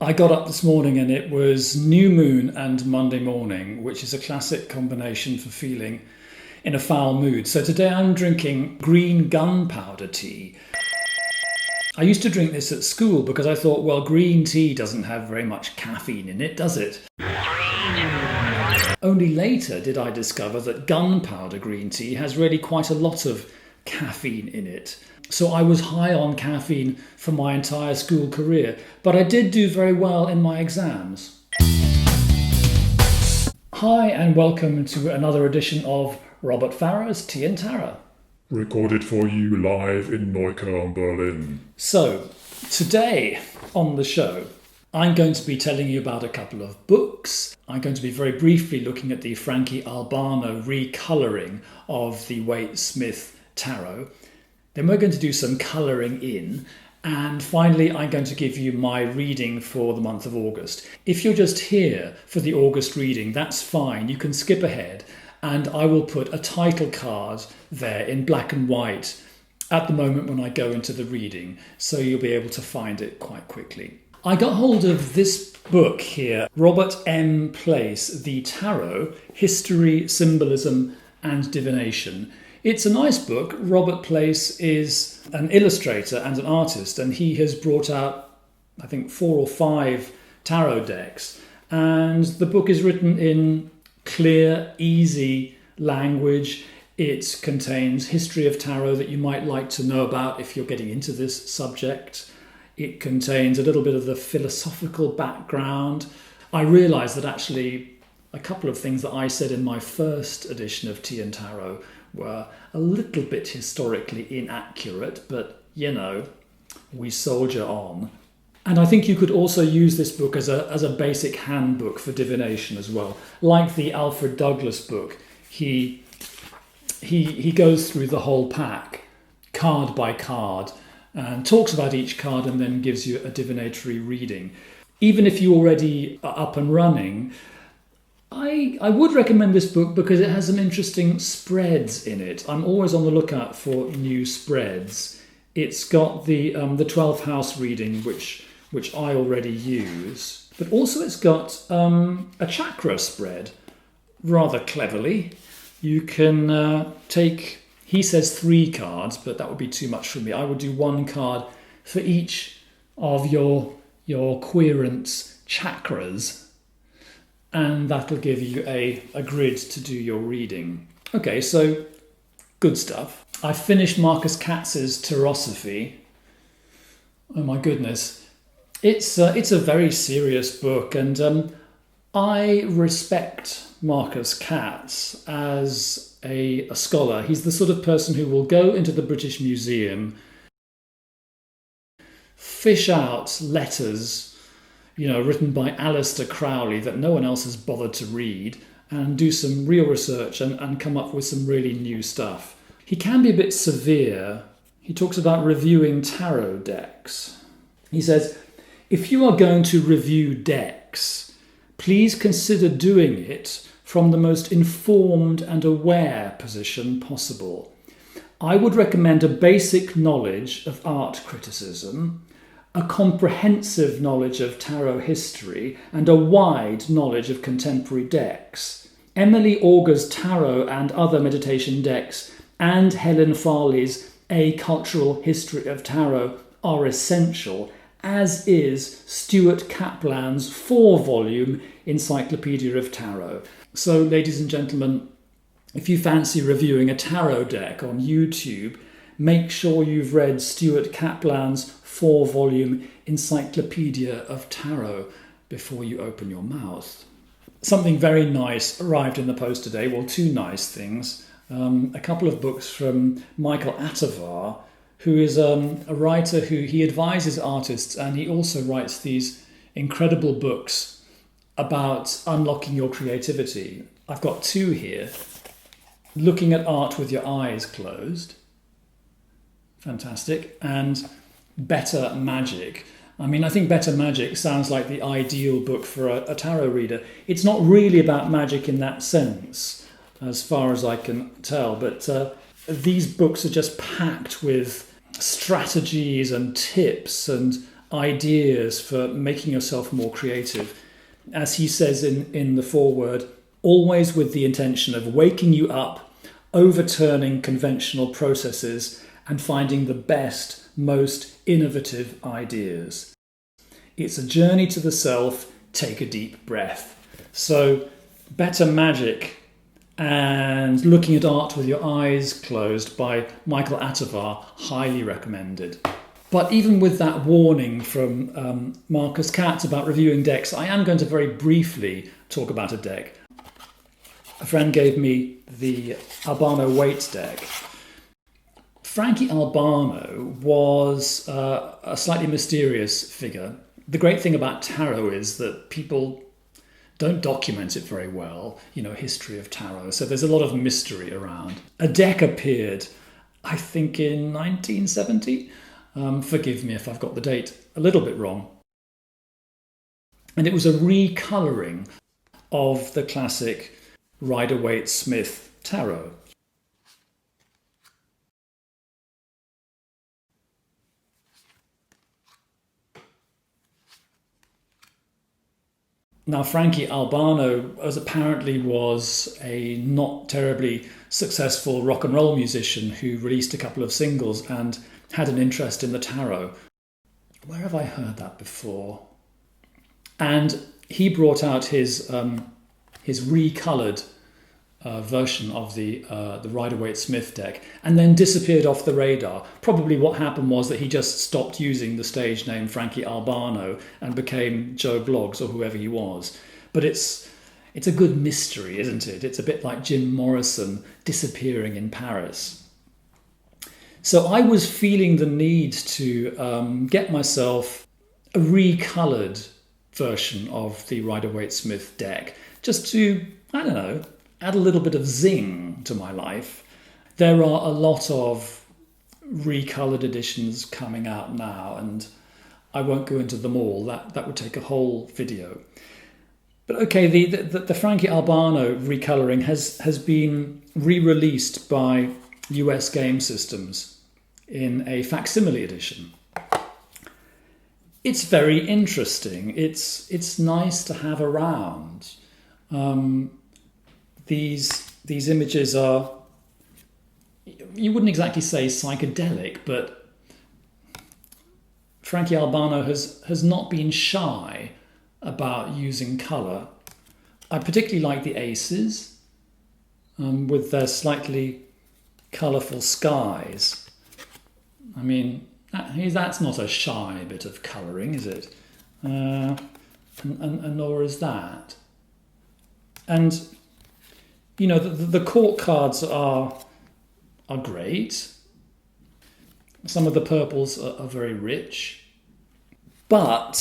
I got up this morning and it was new moon and Monday morning, which is a classic combination for feeling in a foul mood. So today I'm drinking green gunpowder tea. I used to drink this at school because I thought, well, green tea doesn't have very much caffeine in it, does it? Only later did I discover that gunpowder green tea has really quite a lot of caffeine in it. So I was high on caffeine for my entire school career, but I did do very well in my exams. Hi and welcome to another edition of Robert Farrah's Tea and Tara. Recorded for you live in Neukölln, Berlin. So, today on the show, I'm going to be telling you about a couple of books. I'm going to be very briefly looking at the Frankie Albano recolouring of the Waite Smith Tarot. Then we're going to do some colouring in. And finally, I'm going to give you my reading for the month of August. If you're just here for the August reading, that's fine. You can skip ahead. And I will put a title card there in black and white at the moment when I go into the reading. So you'll be able to find it quite quickly. I got hold of this book here, Robert M. Place, The Tarot, History, Symbolism and Divination. It's a nice book. Robert Place is an illustrator and an artist, and he has brought out, I think, 4 or 5 tarot decks. And the book is written in clear, easy language. It contains history of tarot that you might like to know about if you're getting into this subject. It contains a little bit of the philosophical background. I realised that actually a couple of things that I said in my first edition of Tea and Tarot were a little bit historically inaccurate, but you know, we soldier on. And I think you could also use this book as a basic handbook for divination as well. Like the Alfred Douglas book, he goes through the whole pack, card by card, and talks about each card and then gives you a divinatory reading. Even if you already are up and running, I would recommend this book because it has some interesting spreads in it. I'm always on the lookout for new spreads. It's got the 12th house reading, which I already use, but also it's got a chakra spread, rather cleverly. You can take, he says 3 cards, but that would be too much for me. I would do 1 card for each of your querent chakras, and that'll give you a grid to do your reading. Okay, so good stuff. I finished Marcus Katz's Tarosophy. Oh my goodness. It's a very serious book, and I respect Marcus Katz as a scholar. He's the sort of person who will go into the British Museum, fish out letters, written by Aleister Crowley that no one else has bothered to read, and do some real research and come up with some really new stuff. He can be a bit severe. He talks about reviewing tarot decks. He says, if you are going to review decks, please consider doing it from the most informed and aware position possible. I would recommend a basic knowledge of art criticism, a comprehensive knowledge of tarot history, and a wide knowledge of contemporary decks. Emily Auger's Tarot and Other Meditation Decks and Helen Farley's A Cultural History of Tarot are essential, as is Stuart Kaplan's 4-volume Encyclopedia of Tarot. So, ladies and gentlemen, if you fancy reviewing a tarot deck on YouTube, make sure you've read Stuart Kaplan's 4-volume Encyclopedia of Tarot before you open your mouth. Something very nice arrived in the post today. Well, 2 nice things. A couple of books from Michael Atavar, who is a writer who he advises artists, and he also writes these incredible books about unlocking your creativity. I've got 2 here. Looking at Art with Your Eyes Closed. Fantastic. And Better Magic. I mean, I think Better Magic sounds like the ideal book for a tarot reader. It's not really about magic in that sense, as far as I can tell, but these books are just packed with strategies and tips and ideas for making yourself more creative. As he says in the foreword, always with the intention of waking you up, overturning conventional processes, and finding the best, most innovative ideas. It's a journey to the self. Take a deep breath. So, Better Magic and Looking at Art with Your Eyes Closed by Michael Attervar, highly recommended. But even with that warning from Marcus Katz about reviewing decks, I am going to very briefly talk about a deck. A friend gave me the Albano Waite deck. Frankie Albano was a slightly mysterious figure. The great thing about tarot is that people don't document it very well, history of tarot. So there's a lot of mystery around. A deck appeared, I think, in 1970. Forgive me if I've got the date a little bit wrong. And it was a recolouring of the classic Rider-Waite-Smith tarot. Now, Frankie Albano apparently was a not terribly successful rock and roll musician who released a couple of singles and had an interest in the tarot. Where have I heard that before? And he brought out his recoloured version of the Rider-Waite-Smith deck and then disappeared off the radar. Probably what happened was that he just stopped using the stage name Frankie Albano and became Joe Bloggs or whoever he was. But it's a good mystery, isn't it? It's a bit like Jim Morrison disappearing in Paris. So I was feeling the need to get myself a recoloured version of the Rider-Waite-Smith deck, just to, add a little bit of zing to my life. There are a lot of recoloured editions coming out now, and I won't go into them all. That would take a whole video. But okay, the Frankie Albano recolouring has been re-released by US Game Systems in a facsimile edition. It's very interesting. It's nice to have around. These images are, you wouldn't exactly say psychedelic, but Frankie Albano has not been shy about using colour. I particularly like the aces with their slightly colourful skies. I mean, that's not a shy bit of colouring, is it? And nor is that. And the court cards are great. Some of the purples are very rich, but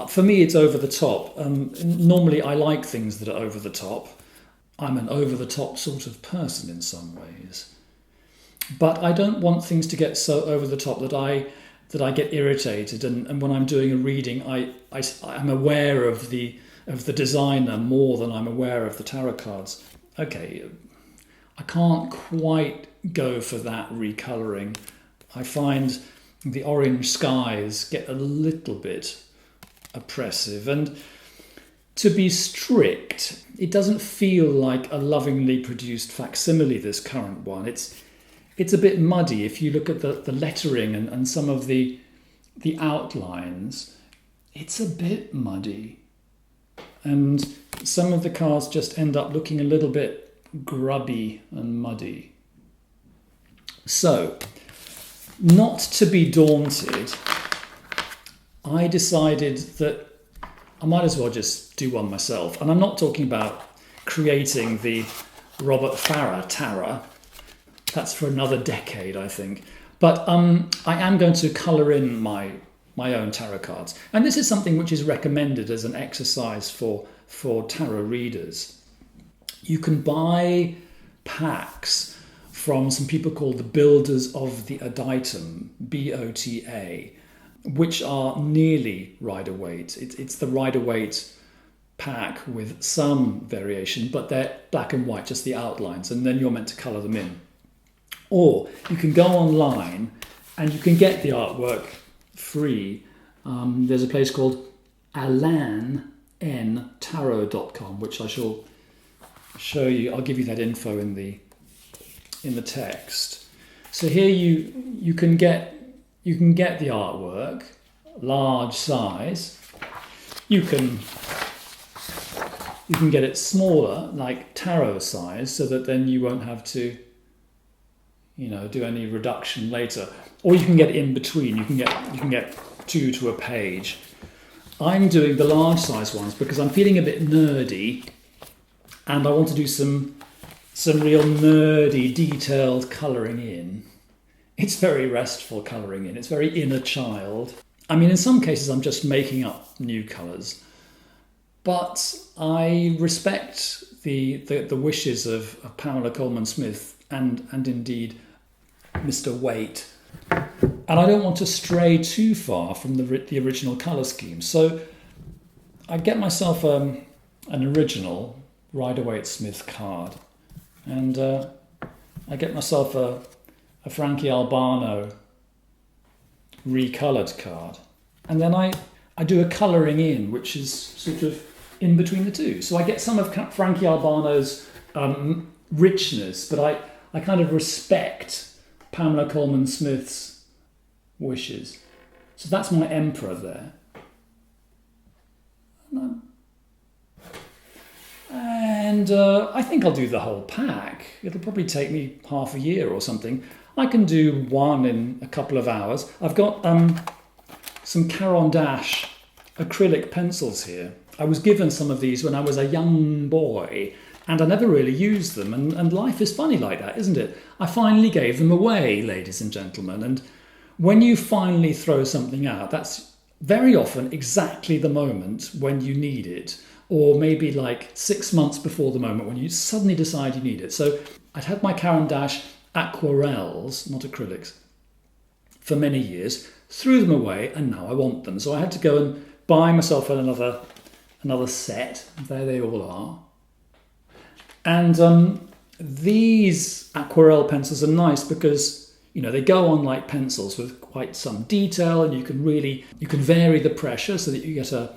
for me it's over the top. Normally I like things that are over the top. I'm an over the top sort of person in some ways, but I don't want things to get so over the top that I get irritated. And when I'm doing a reading, I'm aware of the designer more than I'm aware of the tarot cards. Okay, I can't quite go for that recolouring. I find the orange skies get a little bit oppressive, and to be strict, it doesn't feel like a lovingly produced facsimile, this current one. It's a bit muddy. If you look at the lettering and some of the outlines, it's a bit muddy. And some of the cards just end up looking a little bit grubby and muddy. So, not to be daunted, I decided that I might as well just do one myself. And I'm not talking about creating the Robert Farrah tarot. That's for another decade, I think. But I am going to colour in my own tarot cards. And this is something which is recommended as an exercise for tarot readers. You can buy packs from some people called the Builders of the Aditum, BOTA, which are nearly Rider-Waite. It's the Rider-Waite pack with some variation, but they're black and white, just the outlines, and then you're meant to colour them in. Or you can go online and you can get the artwork free There's a place called alanntarot.com, which I shall show you. I'll give you that info in the text. So here you can get the artwork, large size. You can get it smaller, like tarot size, so that then you won't have to, do any reduction later. Or you can get in between. You can get 2 to a page. I'm doing the large size ones because I'm feeling a bit nerdy, and I want to do some real nerdy, detailed colouring in. It's very restful colouring in. It's very inner child. I mean, in some cases, I'm just making up new colours. But I respect the wishes of Pamela Coleman-Smith and indeed Mr. Waite. And I don't want to stray too far from the original colour scheme. So I get myself an original Rider-Waite-Smith card. And I get myself a Frankie Albano recoloured card. And then I do a colouring in, which is sort of in between the two. So I get some of Frankie Albano's richness, but I kind of respect Pamela Coleman-Smith's wishes. So that's my emperor there. And I think I'll do the whole pack. It'll probably take me half a year or something. I can do one in a couple of hours. I've got some Caran d'Ache acrylic pencils here. I was given some of these when I was a young boy, and I never really used them. And life is funny like that, isn't it? I finally gave them away, ladies and gentlemen. And when you finally throw something out, that's very often exactly the moment when you need it, or maybe like 6 months before the moment when you suddenly decide you need it. So I'd had my Caran d'Ache aquarelles, not acrylics, for many years, threw them away, and now I want them. So I had to go and buy myself another set. There they all are. And these aquarelle pencils are nice because, they go on like pencils with quite some detail, and you can vary the pressure so that you get a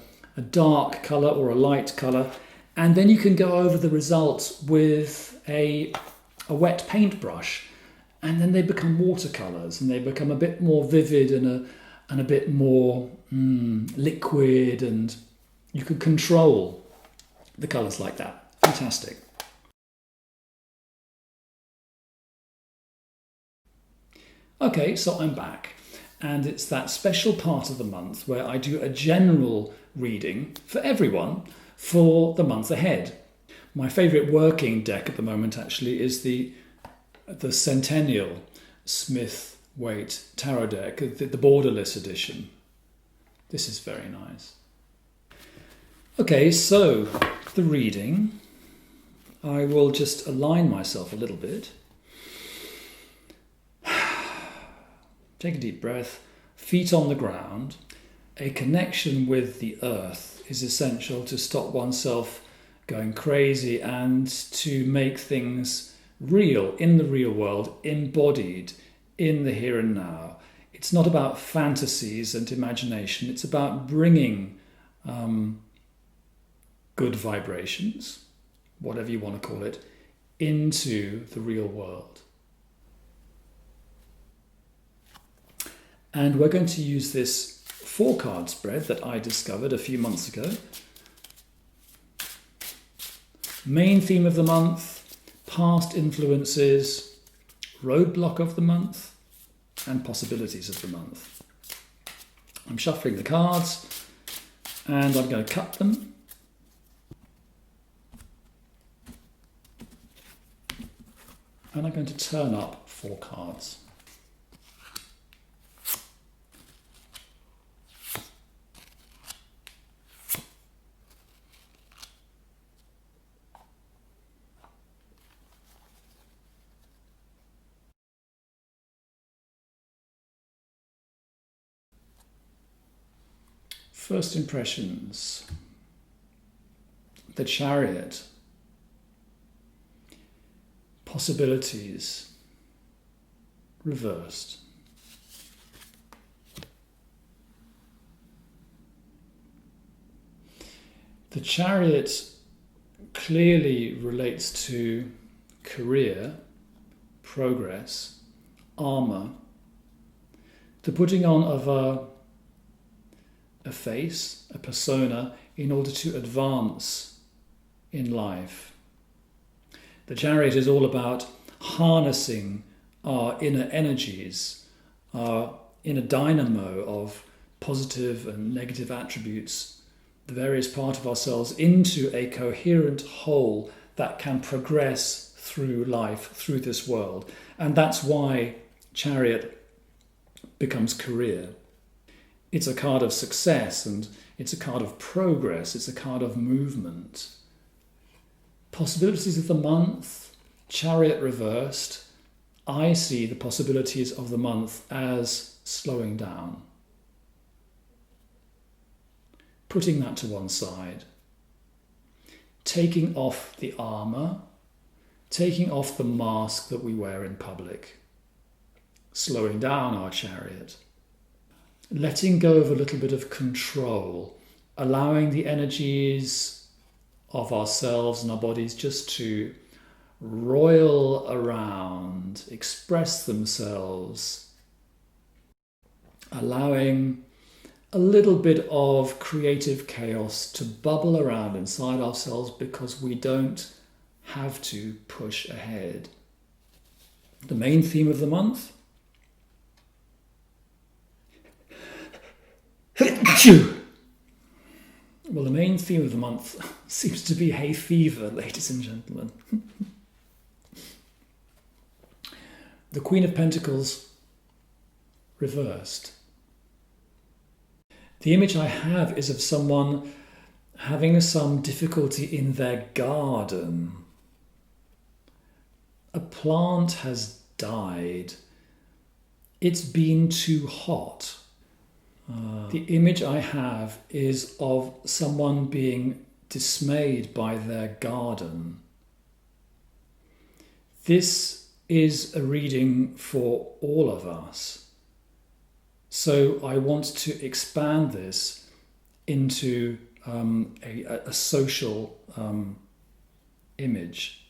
dark colour or a light colour, and then you can go over the results with a wet paintbrush, and then they become watercolours, and they become a bit more vivid and a bit more liquid, and you can control the colours like that. Fantastic. Okay, so I'm back, and it's that special part of the month where I do a general reading for everyone for the month ahead. My favourite working deck at the moment actually is the Centennial Smith-Waite Tarot deck, the borderless edition. This is very nice. Okay, so the reading. I will just align myself a little bit. Take a deep breath. Feet on the ground. A connection with the earth is essential to stop oneself going crazy and to make things real, in the real world, embodied in the here and now. It's not about fantasies and imagination. It's about bringing good vibrations, whatever you want to call it, into the real world. And we're going to use this 4-card spread that I discovered a few months ago. Main theme of the month, past influences, roadblock of the month, and possibilities of the month. I'm shuffling the cards, and I'm going to cut them. And I'm going to turn up 4 cards. First impressions. The Chariot. Possibilities. Reversed. The Chariot clearly relates to career, progress, armour, the putting on of a face, a persona, in order to advance in life. The Chariot is all about harnessing our inner energies, our inner dynamo of positive and negative attributes, the various parts of ourselves, into a coherent whole that can progress through life, through this world. And that's why Chariot becomes career. It's a card of success, and it's a card of progress, it's a card of movement. Possibilities of the month, Chariot Reversed. I see the possibilities of the month as slowing down. Putting that to one side. Taking off the armour, taking off the mask that we wear in public. Slowing down our chariot. Letting go of a little bit of control, allowing the energies of ourselves and our bodies just to roil around, express themselves, allowing a little bit of creative chaos to bubble around inside ourselves because we don't have to push ahead. The main theme of the month? Well, the main theme of the month seems to be hay fever, ladies and gentlemen. The Queen of Pentacles reversed. The image I have is of someone having some difficulty in their garden. A plant has died. It's been too hot. The image I have is of someone being dismayed by their garden. This is a reading for all of us. So I want to expand this into a social image.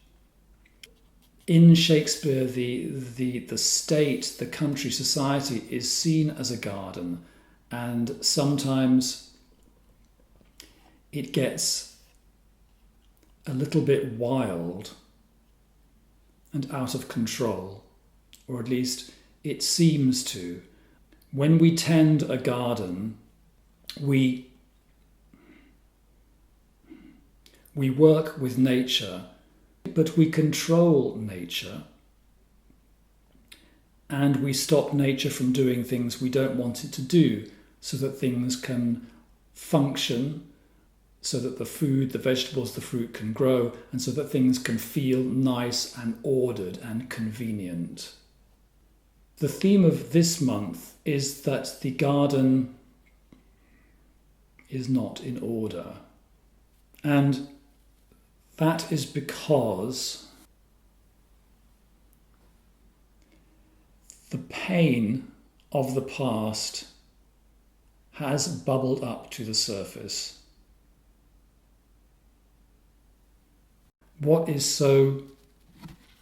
In Shakespeare, the state, the country, society is seen as a garden, and sometimes it gets a little bit wild and out of control, or at least it seems to. When we tend a garden, we work with nature, but we control nature, and we stop nature from doing things we don't want it to do, so that things can function, so that the food, the vegetables, the fruit can grow, and so that things can feel nice and ordered and convenient. The theme of this month is that the garden is not in order. And that is because the pain of the past has bubbled up to the surface. What is so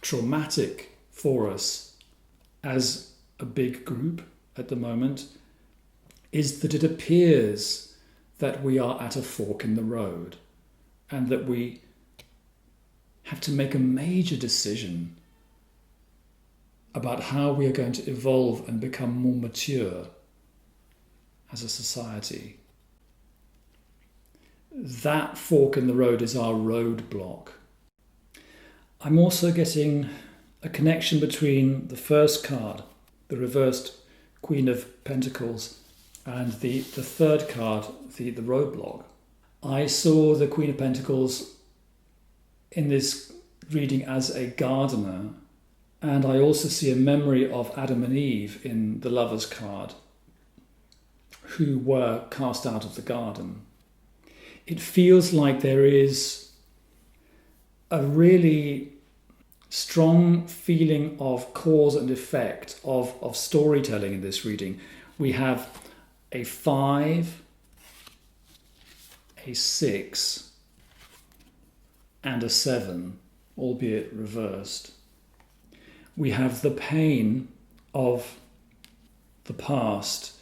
traumatic for us as a big group at the moment is that it appears that we are at a fork in the road and that we have to make a major decision about how we are going to evolve and become more mature as a society. That fork in the road is our roadblock. I'm also getting a connection between the first card, the reversed Queen of Pentacles, and the third card, the roadblock. I saw the Queen of Pentacles in this reading as a gardener, and I also see a memory of Adam and Eve in the Lover's card, who were cast out of the garden. It feels like there is a really strong feeling of cause and effect, of storytelling in this reading. We have a 5, a 6, and a 7, albeit reversed. We have the pain of the past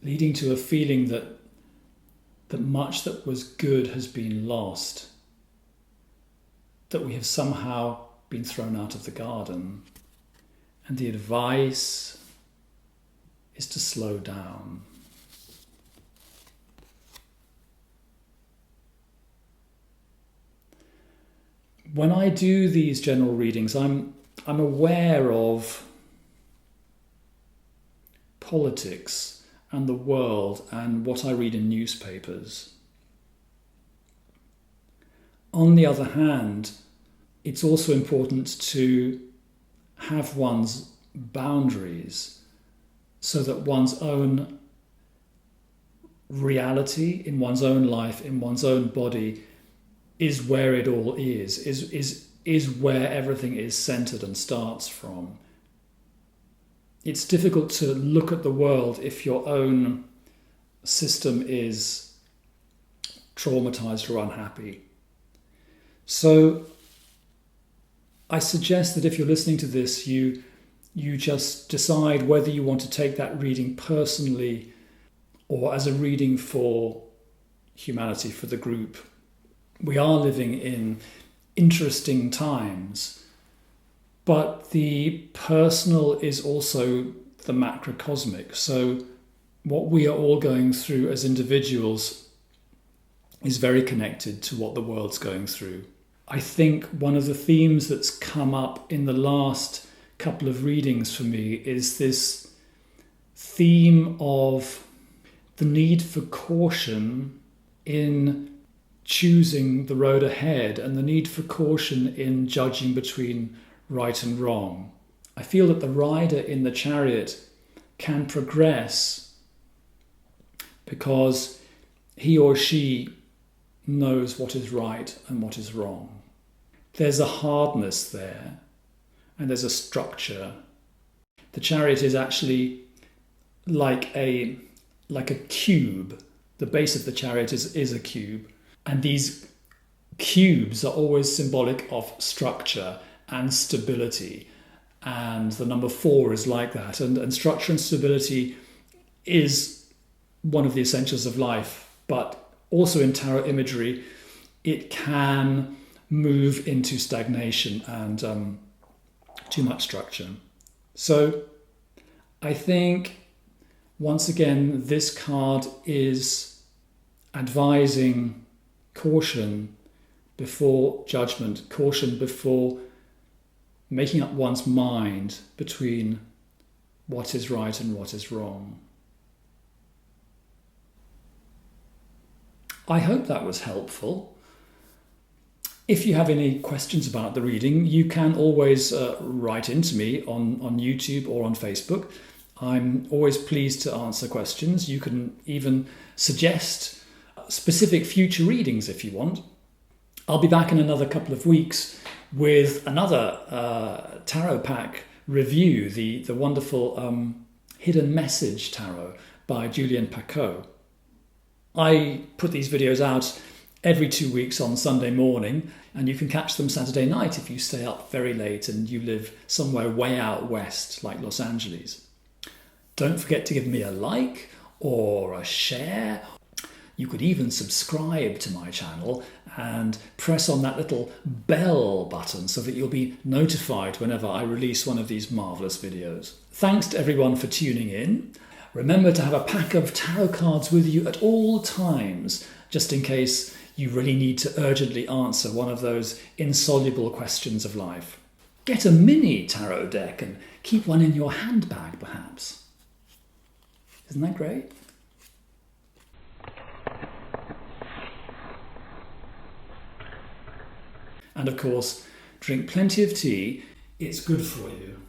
leading to a feeling that much that was good has been lost, that we have somehow been thrown out of the garden. And the advice is to slow down. When I do these general readings, I'm aware of politics and the world and what I read in newspapers. On the other hand, it's also important to have one's boundaries so that one's own reality in one's own life, in one's own body, is where it all is where everything is centered and starts from. It's difficult to look at the world if your own system is traumatized or unhappy. So I suggest that if you're listening to this, you just decide whether you want to take that reading personally or as a reading for humanity, for the group. We are living in interesting times, but the personal is also the macrocosmic. So what we are all going through as individuals is very connected to what the world's going through. I think one of the themes that's come up in the last couple of readings for me is this theme of the need for caution in choosing the road ahead and the need for caution in judging between right and wrong. I feel that the rider in the chariot can progress because he or she knows what is right and what is wrong. There's a hardness there and there's a structure. The chariot is actually like a cube. The base of the chariot is a cube. And these cubes are always symbolic of structure and stability. And the number 4 is like that. And structure and stability is one of the essentials of life. But also in tarot imagery, it can move into stagnation and too much structure. So I think, once again, this card is advising caution before judgment, caution before making up one's mind between what is right and what is wrong. I hope that was helpful. If you have any questions about the reading, you can always write into me on YouTube or on Facebook. I'm always pleased to answer questions. You can even suggest specific future readings if you want. I'll be back in another couple of weeks with another tarot pack review, the wonderful Hidden Message Tarot by Julian Pacot. I put these videos out every 2 weeks on Sunday morning, and you can catch them Saturday night if you stay up very late and you live somewhere way out west like Los Angeles. Don't forget to give me a like or a share. You could even subscribe to my channel and press on that little bell button so that you'll be notified whenever I release one of these marvellous videos. Thanks to everyone for tuning in. Remember to have a pack of tarot cards with you at all times, just in case you really need to urgently answer one of those insoluble questions of life. Get a mini tarot deck and keep one in your handbag, perhaps. Isn't that great? And of course, drink plenty of tea. It's good for you.